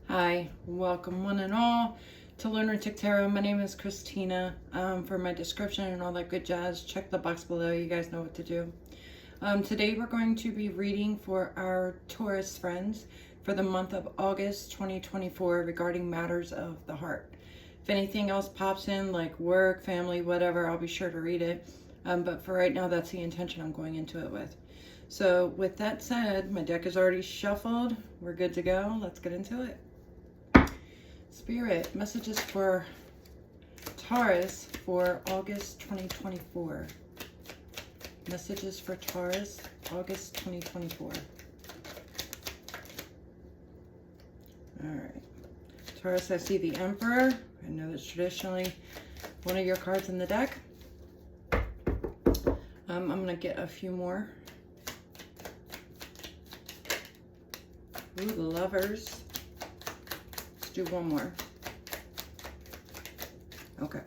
Hi, welcome one and all to Lunatic Tarot. My name is Christina. For my description and all that good jazz, check the box below. You guys know what to do. Today we're going to be reading for our Taurus friends for the month of August 2024 regarding matters of the heart. If anything else pops in like work, family, whatever, I'll be sure to read it. But for right now, that's the intention I'm going into it with. So with that said, my deck is already shuffled. We're good to go. Let's get into it. Spirit, messages for Taurus for August 2024. Messages for Taurus, August 2024. All right. Taurus, I see the Emperor. I know that's traditionally one of your cards in the deck. I'm going to get a few more. Ooh, the Lovers. Do one more. Okay.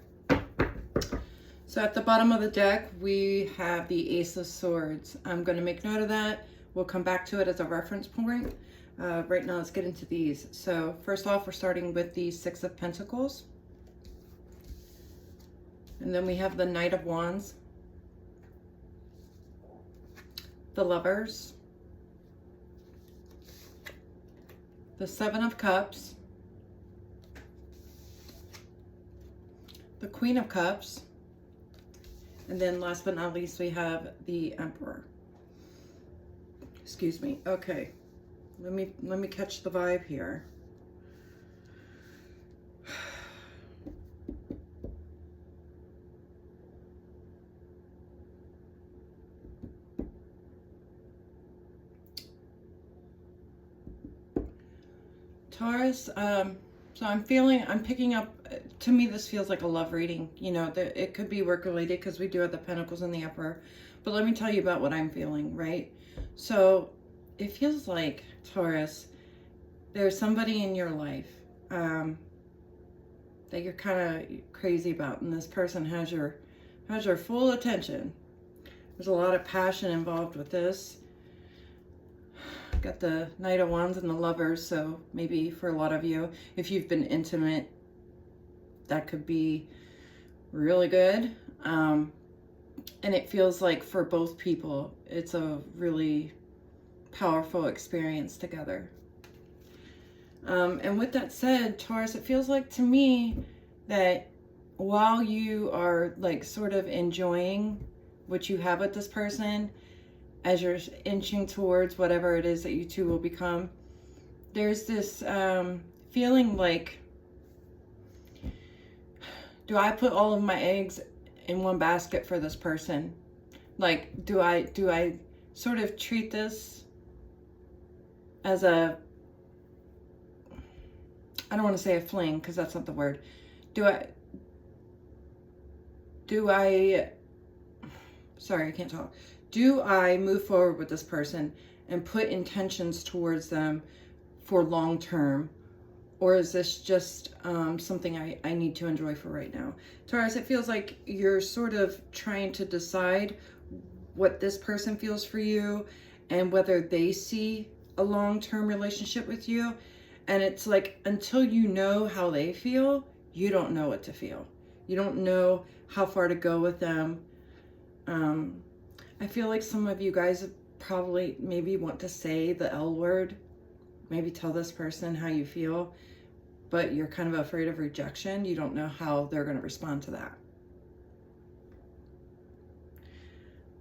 So at the bottom of the deck, we have the Ace of Swords. I'm going to make note of that. We'll come back to it as a reference point. Right now, let's get into these. So first off, we're starting with the Six of Pentacles. And then we have the Knight of Wands. The Lovers. The Seven of Cups. The Queen of Cups, and then last but not least, we have the Emperor. Excuse me. Okay, let me catch the vibe here. Taurus, so I'm picking up, to me this feels like a love reading. You know, it could be work related because we do have the Pentacles and the Emperor. But let me tell you about what I'm feeling, right? So it feels like, Taurus, there's somebody in your life that you're kind of crazy about, and this person has your full attention. There's a lot of passion involved with this. Got the Knight of Wands and the Lovers, so maybe for a lot of you, if you've been intimate, that could be really good. And it feels like for both people, it's a really powerful experience together. And with that said, Taurus, it feels like to me that while you are like sort of enjoying what you have with this person, as you're inching towards whatever it is that you two will become, there's this feeling like, do I put all of my eggs in one basket for this person? Like, do I sort of treat this as a, I don't want to say a fling because that's not the word. Sorry, I can't talk. Do I move forward with this person and put intentions towards them for long term? Or is this just something I need to enjoy for right now? Taurus, it feels like you're sort of trying to decide what this person feels for you and whether they see a long-term relationship with you. And it's like, until you know how they feel, you don't know what to feel. You don't know how far to go with them. I feel like some of you guys probably maybe want to say the L word, maybe tell this person how you feel, but you're kind of afraid of rejection. You don't know how they're going to respond to that.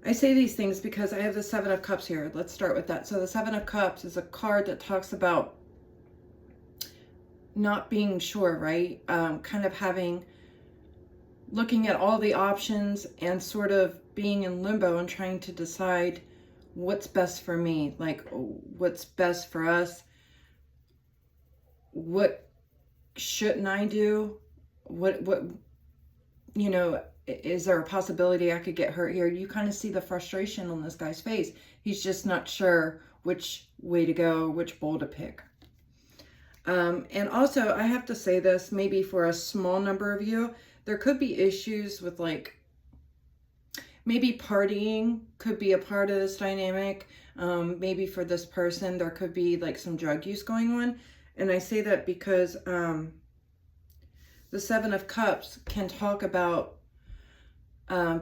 I say these things because I have the Seven of Cups here. Let's start with that. So the Seven of Cups is a card that talks about not being sure, right? Kind of looking at all the options and sort of being in limbo and trying to decide what's best for me, like what's best for us. What shouldn't I do? What, you know, is there a possibility I could get hurt here? You kind of see the frustration on this guy's face. He's just not sure which way to go, which bowl to pick. And also, I have to say this, maybe for a small number of you, there could be issues with like, maybe partying could be a part of this dynamic. Maybe for this person, there could be like some drug use going on. And I say that because the Seven of Cups can talk about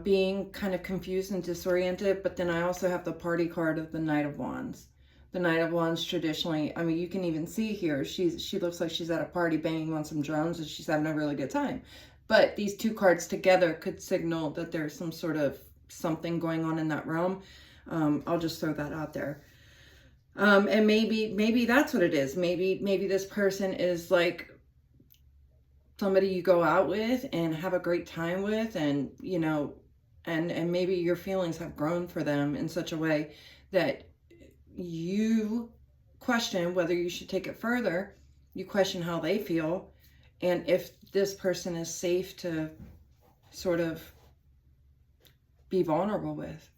being kind of confused and disoriented, but then I also have the party card of the Knight of Wands. The Knight of Wands traditionally, I mean, you can even see here, she looks like she's at a party banging on some drums and she's having a really good time. But these two cards together could signal that there's some sort of something going on in that realm. I'll just throw that out there. And maybe that's what it is. Maybe this person is like somebody you go out with and have a great time with, and, you know, and maybe your feelings have grown for them in such a way that you question whether you should take it further. You question how they feel and if this person is safe to sort of be vulnerable with.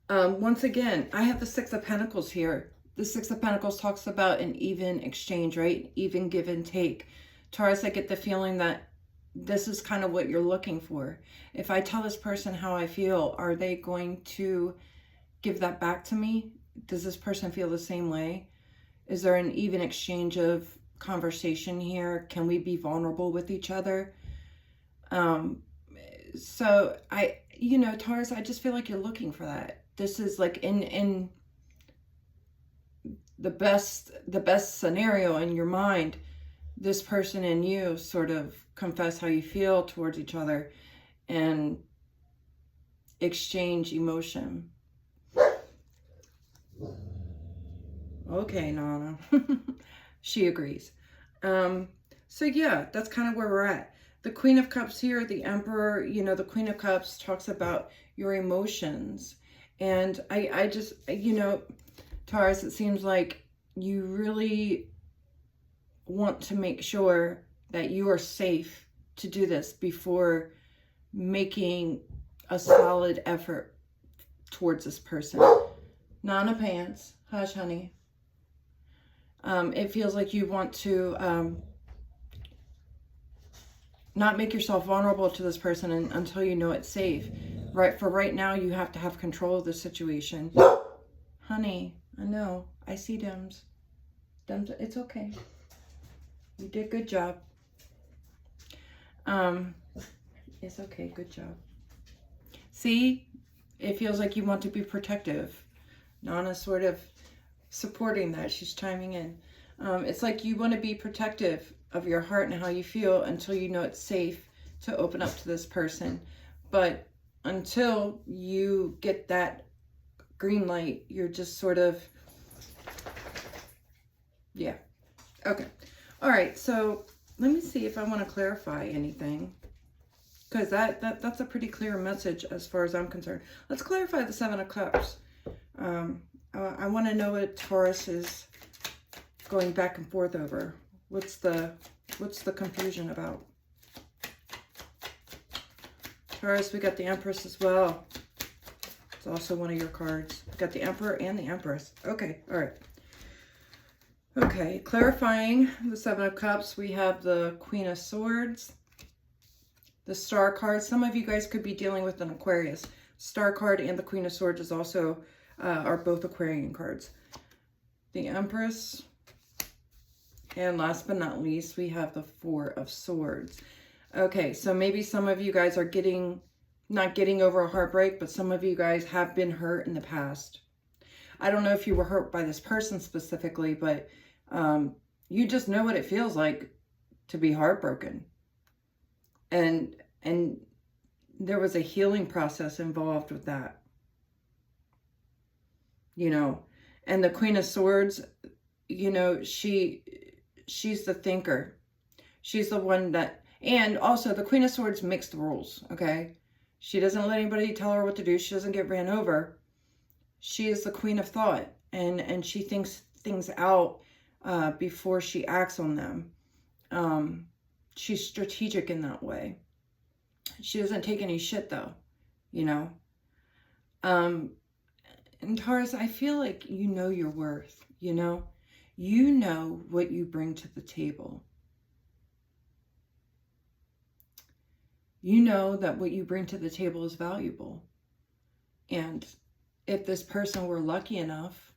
Once again, I have the Six of Pentacles here. The Six of Pentacles talks about an even exchange, right? Even give and take. Taurus, I get the feeling that this is kind of what you're looking for. If I tell this person how I feel, are they going to give that back to me? Does this person feel the same way? Is there an even exchange of conversation here? Can we be vulnerable with each other? So you know, Taurus, I just feel like you're looking for that. This is like in the best scenario in your mind, this person and you sort of confess how you feel towards each other and exchange emotion. Okay, Nana. She agrees. So yeah, that's kind of where we're at. The Queen of Cups here, the Emperor, you know, the Queen of Cups talks about your emotions. And I just, you know, Taurus, it seems like you really want to make sure that you are safe to do this before making a solid effort towards this person. Nana Pants. Hush, honey. It feels like you want to not make yourself vulnerable to this person until you know it's safe. Right, for right now, you have to have control of the situation. Honey, I know. I see Dems. Dems, it's okay. You did a good job. It's okay. Good job. See? It feels like you want to be protective. Nana's sort of supporting that. She's chiming in. It's like you want to be protective of your heart and how you feel until you know it's safe to open up to this person. But until you get that green light, you're just sort of, yeah. Okay. All right. So let me see if I want to clarify anything, because that's a pretty clear message as far as I'm concerned. Let's clarify the Seven of Cups. I want to know what Taurus is going back and forth over. What's the confusion about? Taurus, we got the Empress as well. It's also one of your cards. We got the Emperor and the Empress. Okay, all right. Okay, clarifying the Seven of Cups, we have the Queen of Swords, the Star card. Some of you guys could be dealing with an Aquarius. Star card and the Queen of Swords is also are both Aquarian cards. The Empress, and last but not least, we have the Four of Swords. Okay, so maybe some of you guys are not getting over a heartbreak, but some of you guys have been hurt in the past. I don't know if you were hurt by this person specifically, but you just know what it feels like to be heartbroken. And there was a healing process involved with that. You know, and the Queen of Swords, you know, she's the thinker. She's the one that, and also the Queen of Swords makes the rules, okay? She doesn't let anybody tell her what to do. She doesn't get ran over. She is the queen of thought, and she thinks things out before she acts on them. She's strategic in that way. She doesn't take any shit, though, you know? And Taurus, I feel like you know your worth, you know? You know what you bring to the table. You know that what you bring to the table is valuable. And if this person were lucky enough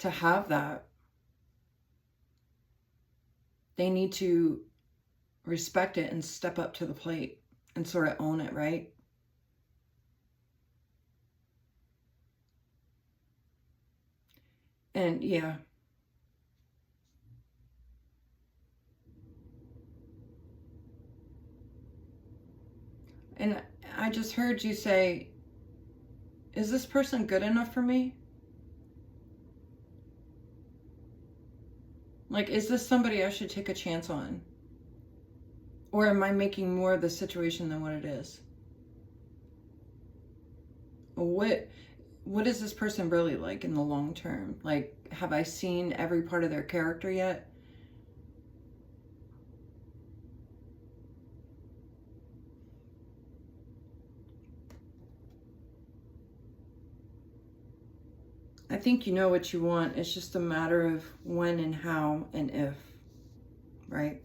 to have that. They need to respect it and step up to the plate and sort of own it, right? And yeah. And I just heard you say, is this person good enough for me? Like, is this somebody I should take a chance on? Or am I making more of the situation than what it is? What is this person really like in the long term? Like, have I seen every part of their character yet? I think you know what you want. It's just a matter of when and how and if, right?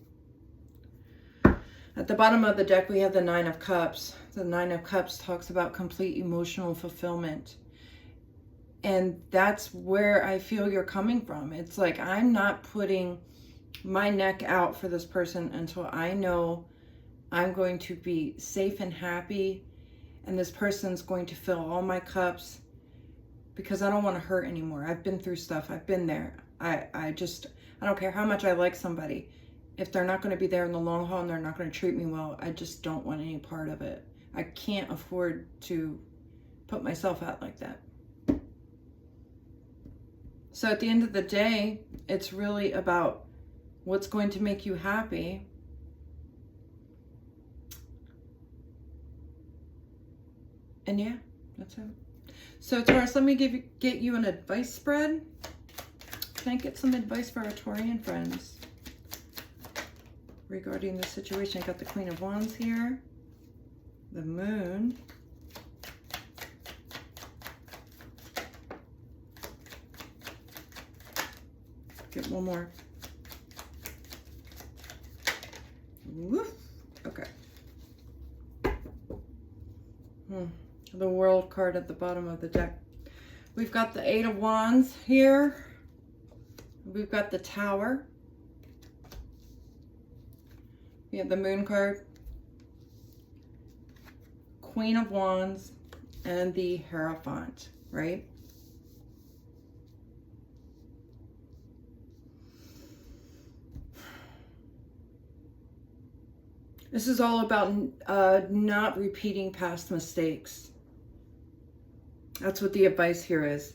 At the bottom of the deck, we have the Nine of Cups. The Nine of Cups talks about complete emotional fulfillment. And that's where I feel you're coming from. It's like, I'm not putting my neck out for this person until I know I'm going to be safe and happy, and this person's going to fill all my cups, because I don't want to hurt anymore. I've been through stuff. I've been there. I don't care how much I like somebody. If they're not going to be there in the long haul and they're not going to treat me well, I just don't want any part of it. I can't afford to put myself out like that. So at the end of the day, it's really about what's going to make you happy. And yeah, that's it. So Taurus, let me get you an advice spread. Can I get some advice for our Taurian friends regarding the situation? I got the Queen of Wands here, the Moon, get one more. Woof. Okay. The World card at the bottom of the deck. We've got the Eight of Wands here. We've got the Tower. We have the Moon card, Queen of Wands, and the Hierophant, right? This is all about not repeating past mistakes. That's what the advice here is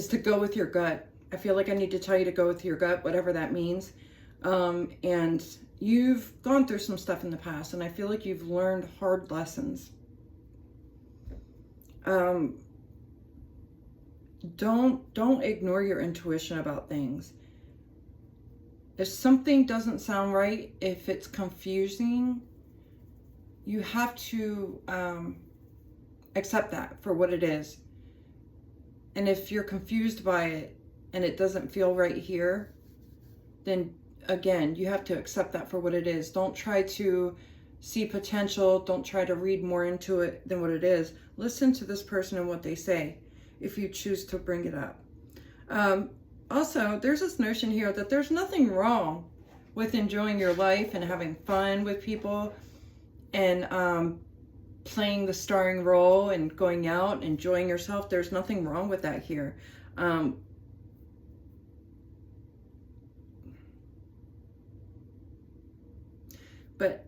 to go with your gut. I feel like I need to tell you to go with your gut, whatever that means. And you've gone through some stuff in the past, and I feel like you've learned hard lessons. Don't ignore your intuition about things. If something doesn't sound right, if it's confusing, you have to accept that for what it is. And if you're confused by it and it doesn't feel right here, then again, you have to accept that for what it is. Don't try to see potential. Don't try to read more into it than what it is. Listen to this person and what they say if you choose to bring it up. Also, there's this notion here that there's nothing wrong with enjoying your life and having fun with people and playing the starring role and going out, enjoying yourself. There's nothing wrong with that here. But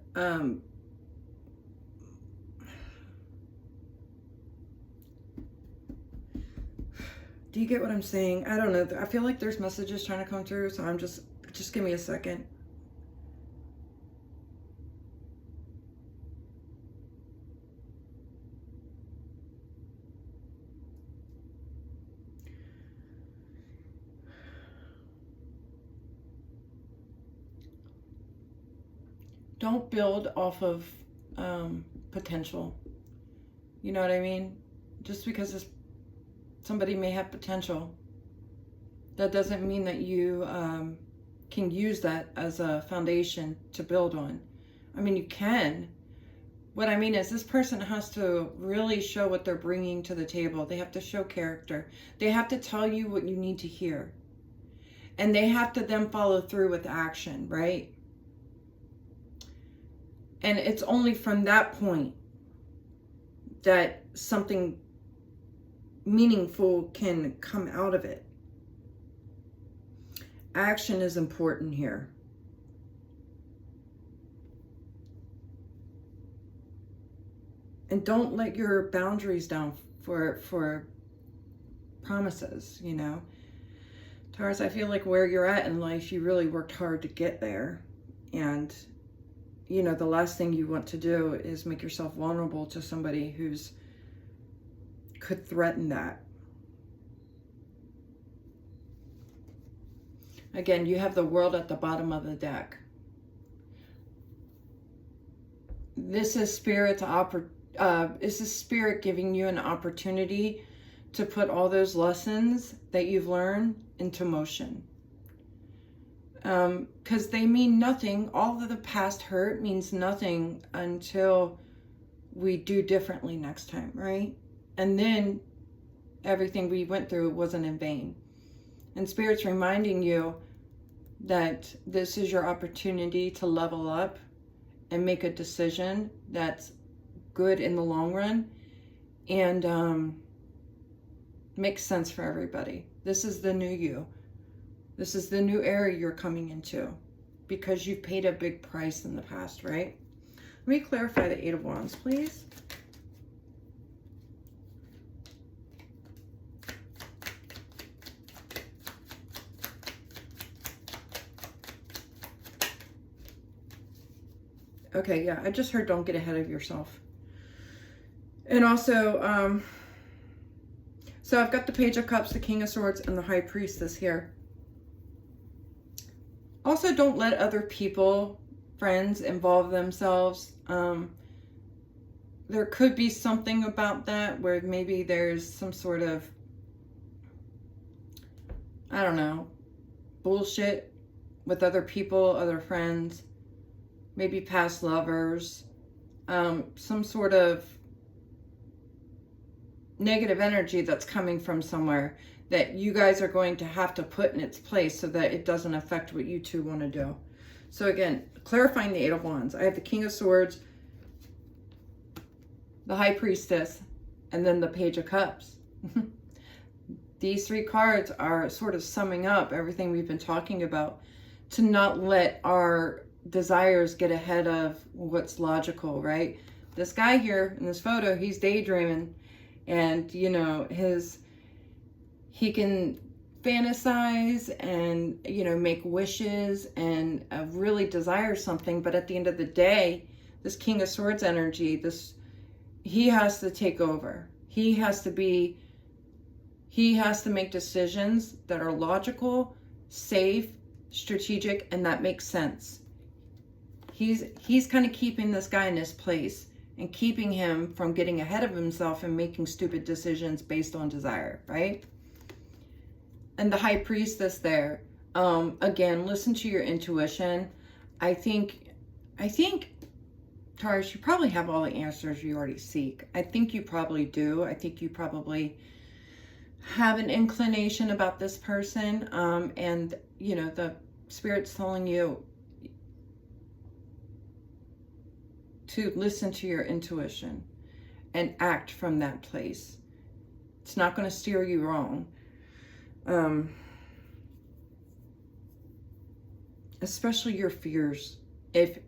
do you get what I'm saying? I don't know. I feel like there's messages trying to come through, so I'm just give me a second. Don't build off of potential. You know what I mean? Just because somebody may have potential, that doesn't mean that you can use that as a foundation to build on. I mean, you can, What I mean is this person has to really show what they're bringing to the table. They have to show character. They have to tell you what you need to hear. And they have to then follow through with action, right? And it's only from that point that something meaningful can come out of it. Action is important here. And don't let your boundaries down for promises, you know. Taurus, I feel like where you're at in life, you really worked hard to get there. And, you know, the last thing you want to do is make yourself vulnerable to somebody who's could threaten that. Again, you have the World at the bottom of the deck. This is Spirit giving you an opportunity to put all those lessons that you've learned into motion. Because they mean nothing. All of the past hurt means nothing until we do differently next time, right? And then everything we went through wasn't in vain. And Spirit's reminding you that this is your opportunity to level up and make a decision that's good in the long run and makes sense for everybody. This is the new you. This is the new era you're coming into because you've paid a big price in the past, right? Let me clarify the Eight of Wands, please. Okay, yeah, I just heard don't get ahead of yourself. And also, so I've got the Page of Cups, the King of Swords, and the High Priestess here. Also, don't let other people, friends, involve themselves. There could be something about that where maybe there's some sort of, I don't know, bullshit with other people, other friends, maybe past lovers, some sort of negative energy that's coming from somewhere that you guys are going to have to put in its place so that it doesn't affect what you two want to do. So again, clarifying the Eight of Wands. I have the King of Swords, the High Priestess, and then the Page of Cups. These three cards are sort of summing up everything we've been talking about, to not let our desires get ahead of what's logical, right? This guy here in this photo, he's daydreaming, and you know, he can fantasize and, you know, make wishes and really desire something, but at the end of the day, this King of Swords energy, he has to take over. He has to make decisions that are logical, safe, strategic, and that makes sense. He's kind of keeping this guy in his place and keeping him from getting ahead of himself and making stupid decisions based on desire, right? And the High Priestess there, again, listen to your intuition. I think, Taurus, you probably have all the answers you already seek. I think you probably do. I think you probably have an inclination about this person. And, you know, the Spirit's telling you to listen to your intuition and act from that place. It's not going to steer you wrong. Especially your fears. If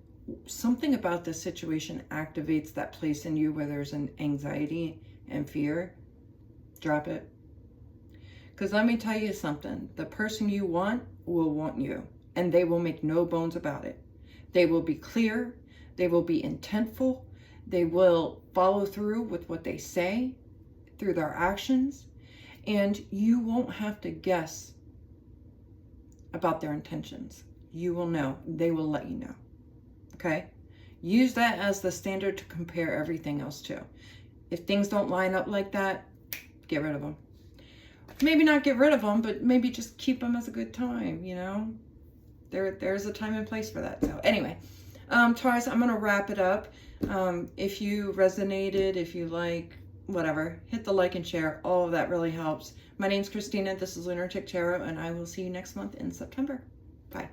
something about this situation activates that place in you where there's an anxiety and fear, drop it. Because let me tell you something. The person you want will want you. And they will make no bones about it. They will be clear. They will be intentful. They will follow through with what they say through their actions. And you won't have to guess about their intentions. You will know. They will let you know. Okay? Use that as the standard to compare everything else to. If things don't line up like that, get rid of them. Maybe not get rid of them, but maybe just keep them as a good time, you know? There's a time and place for that. So anyway, Taurus, I'm going to wrap it up. If you resonated, if you like, whatever, hit the like and share. All of that really helps. My name's Christina. This is Lunar Tarot, and I will see you next month in September. Bye.